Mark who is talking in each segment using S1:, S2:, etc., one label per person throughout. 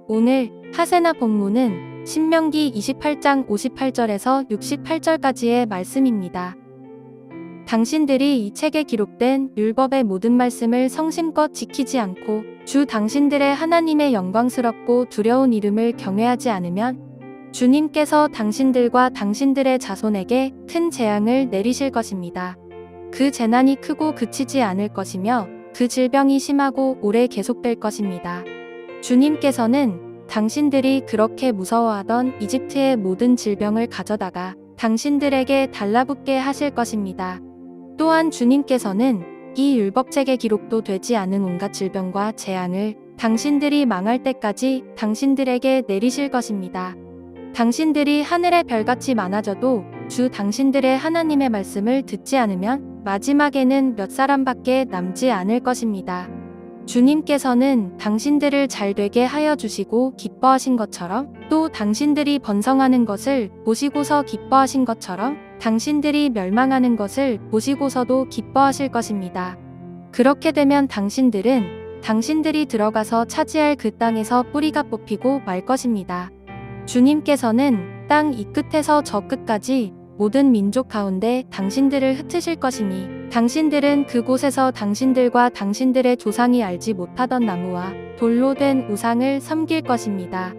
S1: 오늘 하세나 본문은 신명기 28장 58절에서 68절까지의 말씀입니다. 당신들이 이 책에 기록된 율법의 모든 말씀을 성심껏 지키지 않고 주 당신들의 하나님의 영광스럽고 두려운 이름을 경외하지 않으면 주님께서 당신들과 당신들의 자손에게 큰 재앙을 내리실 것입니다. 그 재난이 크고 그치지 않을 것이며 그 질병이 심하고 오래 계속될 것입니다. 주님께서는 당신들이 그렇게 무서워하던 이집트의 모든 질병을 가져다가 당신들에게 달라붙게 하실 것입니다. 또한 주님께서는 이 율법책에 기록도 되지 않은 온갖 질병과 재앙을 당신들이 망할 때까지 당신들에게 내리실 것입니다. 당신들이 하늘의 별같이 많아져도 주 당신들의 하나님의 말씀을 듣지 않으면 마지막에는 몇 사람밖에 남지 않을 것입니다. 주님께서는 당신들을 잘 되게 하여 주시고 기뻐하신 것처럼 또 당신들이 번성하는 것을 보시고서 기뻐하신 것처럼 당신들이 멸망하는 것을 보시고서도 기뻐하실 것입니다. 그렇게 되면 당신들은 당신들이 들어가서 차지할 그 땅에서 뿌리가 뽑히고 말 것입니다. 주님께서는 땅 이 끝에서 저 끝까지 모든 민족 가운데 당신들을 흩으실 것이니 당신들은 그곳에서 당신들과 당신들의 조상이 알지 못하던 나무와 돌로 된 우상을 섬길 것입니다.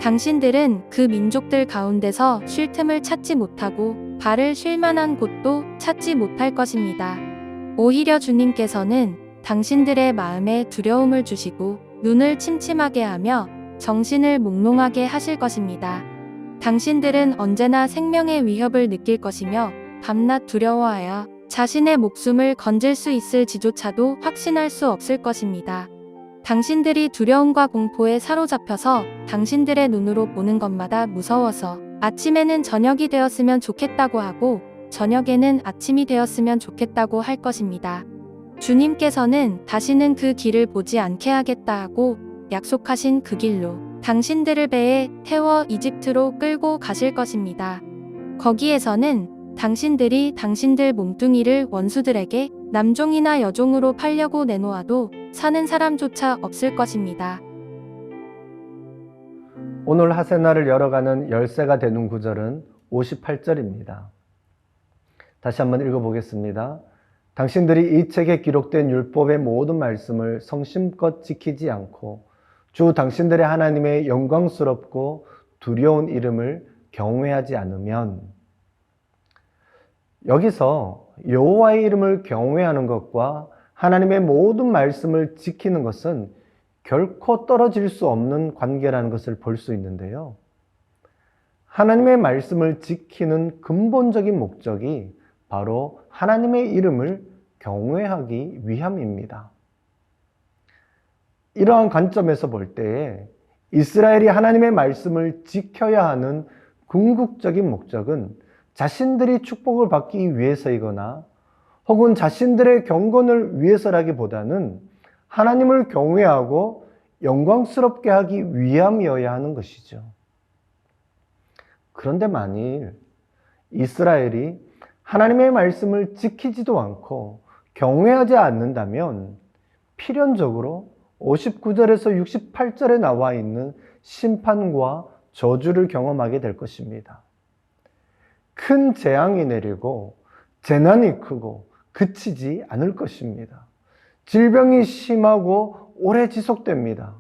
S1: 당신들은 그 민족들 가운데서 쉴 틈을 찾지 못하고 발을 쉴 만한 곳도 찾지 못할 것입니다. 오히려 주님께서는 당신들의 마음에 두려움을 주시고 눈을 침침하게 하며 정신을 몽롱하게 하실 것입니다. 당신들은 언제나 생명의 위협을 느낄 것이며 밤낮 두려워하여 자신의 목숨을 건질 수 있을지조차도 확신할 수 없을 것입니다. 당신들이 두려움과 공포에 사로잡혀서 당신들의 눈으로 보는 것마다 무서워서 아침에는 저녁이 되었으면 좋겠다고 하고 저녁에는 아침이 되었으면 좋겠다고 할 것입니다. 주님께서는 다시는 그 길을 보지 않게 하겠다 하고 약속하신 그 길로 당신들을 배에 태워 이집트로 끌고 가실 것입니다. 거기에서는 당신들이 당신들 몸뚱이를 원수들에게 남종이나 여종으로 팔려고 내놓아도 사는 사람조차 없을 것입니다.
S2: 오늘 하세나를 열어가는 열쇠가 되는 구절은 58절입니다. 다시 한번 읽어보겠습니다. 당신들이 이 책에 기록된 율법의 모든 말씀을 성심껏 지키지 않고 주 당신들의 하나님의 영광스럽고 두려운 이름을 경외하지 않으면, 여기서 여호와의 이름을 경외하는 것과 하나님의 모든 말씀을 지키는 것은 결코 떨어질 수 없는 관계라는 것을 볼 수 있는데요. 하나님의 말씀을 지키는 근본적인 목적이 바로 하나님의 이름을 경외하기 위함입니다. 이러한 관점에서 볼 때에 이스라엘이 하나님의 말씀을 지켜야 하는 궁극적인 목적은 자신들이 축복을 받기 위해서이거나 혹은 자신들의 경건을 위해서라기보다는 하나님을 경외하고 영광스럽게 하기 위함이어야 하는 것이죠. 그런데 만일 이스라엘이 하나님의 말씀을 지키지도 않고 경외하지 않는다면 필연적으로 59절에서 68절에 나와 있는 심판과 저주를 경험하게 될 것입니다. 큰 재앙이 내리고 재난이 크고 그치지 않을 것입니다. 질병이 심하고 오래 지속됩니다.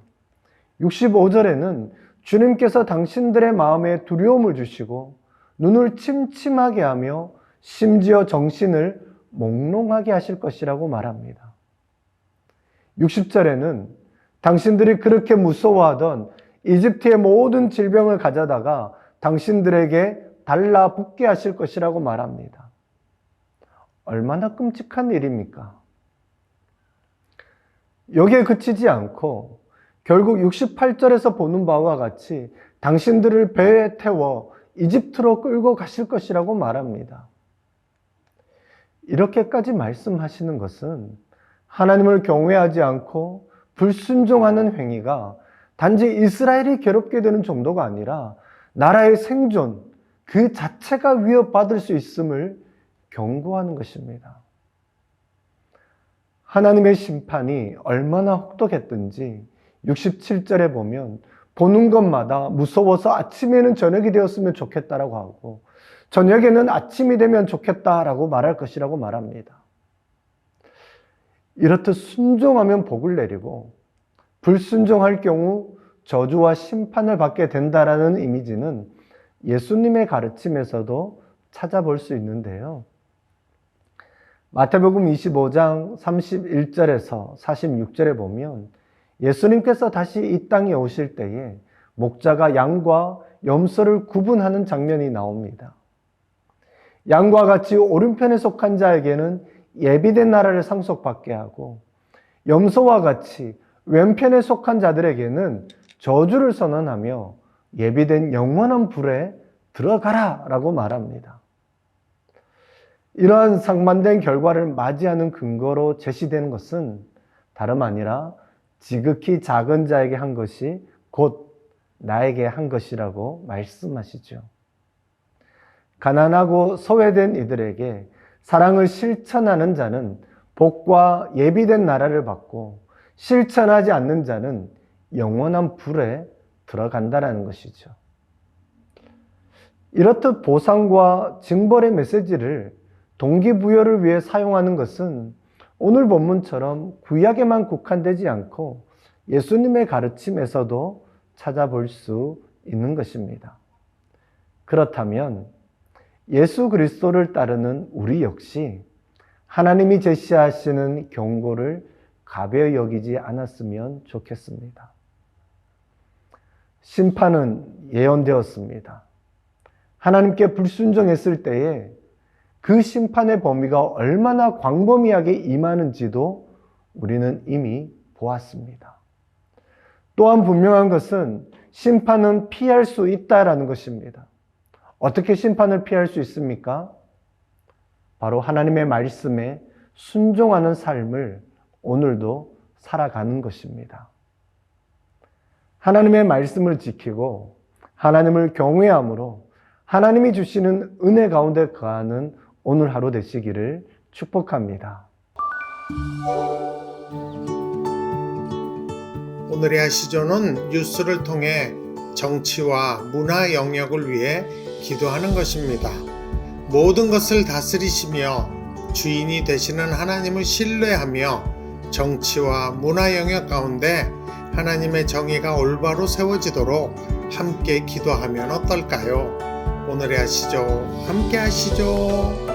S2: 65절에는 주님께서 당신들의 마음에 두려움을 주시고 눈을 침침하게 하며 심지어 정신을 몽롱하게 하실 것이라고 말합니다. 60절에는 당신들이 그렇게 무서워하던 이집트의 모든 질병을 가져다가 당신들에게 달라붙게 하실 것이라고 말합니다. 얼마나 끔찍한 일입니까? 여기에 그치지 않고 결국 68절에서 보는 바와 같이 당신들을 배에 태워 이집트로 끌고 가실 것이라고 말합니다. 이렇게까지 말씀하시는 것은 하나님을 경외하지 않고 불순종하는 행위가 단지 이스라엘이 괴롭게 되는 정도가 아니라 나라의 생존 그 자체가 위협받을 수 있음을 경고하는 것입니다. 하나님의 심판이 얼마나 혹독했든지 67절에 보면 보는 것마다 무서워서 아침에는 저녁이 되었으면 좋겠다라고 하고 저녁에는 아침이 되면 좋겠다라고 말할 것이라고 말합니다. 이렇듯 순종하면 복을 내리고 불순종할 경우 저주와 심판을 받게 된다라는 이미지는 예수님의 가르침에서도 찾아볼 수 있는데요. 마태복음 25장 31절에서 46절에 보면 예수님께서 다시 이 땅에 오실 때에 목자가 양과 염소를 구분하는 장면이 나옵니다. 양과 같이 오른편에 속한 자에게는 예비된 나라를 상속받게 하고 염소와 같이 왼편에 속한 자들에게는 저주를 선언하며 예비된 영원한 불에 들어가라 라고 말합니다. 이러한 상반된 결과를 맞이하는 근거로 제시되는 것은 다름 아니라 지극히 작은 자에게 한 것이 곧 나에게 한 것이라고 말씀하시죠. 가난하고 소외된 이들에게 사랑을 실천하는 자는 복과 예비된 나라를 받고 실천하지 않는 자는 영원한 불에 들어간다는 것이죠. 이렇듯 보상과 징벌의 메시지를 동기부여를 위해 사용하는 것은 오늘 본문처럼 구약에만 국한되지 않고 예수님의 가르침에서도 찾아볼 수 있는 것입니다. 그렇다면 예수 그리스도를 따르는 우리 역시 하나님이 제시하시는 경고를 가벼이 여기지 않았으면 좋겠습니다. 심판은 예언되었습니다. 하나님께 불순종했을 때에 그 심판의 범위가 얼마나 광범위하게 임하는지도 우리는 이미 보았습니다. 또한 분명한 것은 심판은 피할 수 있다라는 것입니다. 어떻게 심판을 피할 수 있습니까? 바로 하나님의 말씀에 순종하는 삶을 오늘도 살아가는 것입니다. 하나님의 말씀을 지키고 하나님을 경외함으로 하나님이 주시는 은혜 가운데 거하는 오늘 하루 되시기를 축복합니다.
S3: 오늘의 하시조는 뉴스를 통해 정치와 문화 영역을 위해 기도하는 것입니다. 모든 것을 다스리시며 주인이 되시는 하나님을 신뢰하며 정치와 문화 영역 가운데 하나님의 정의가 올바로 세워지도록 함께 기도하면 어떨까요? 오늘의 하시조 함께 하시죠.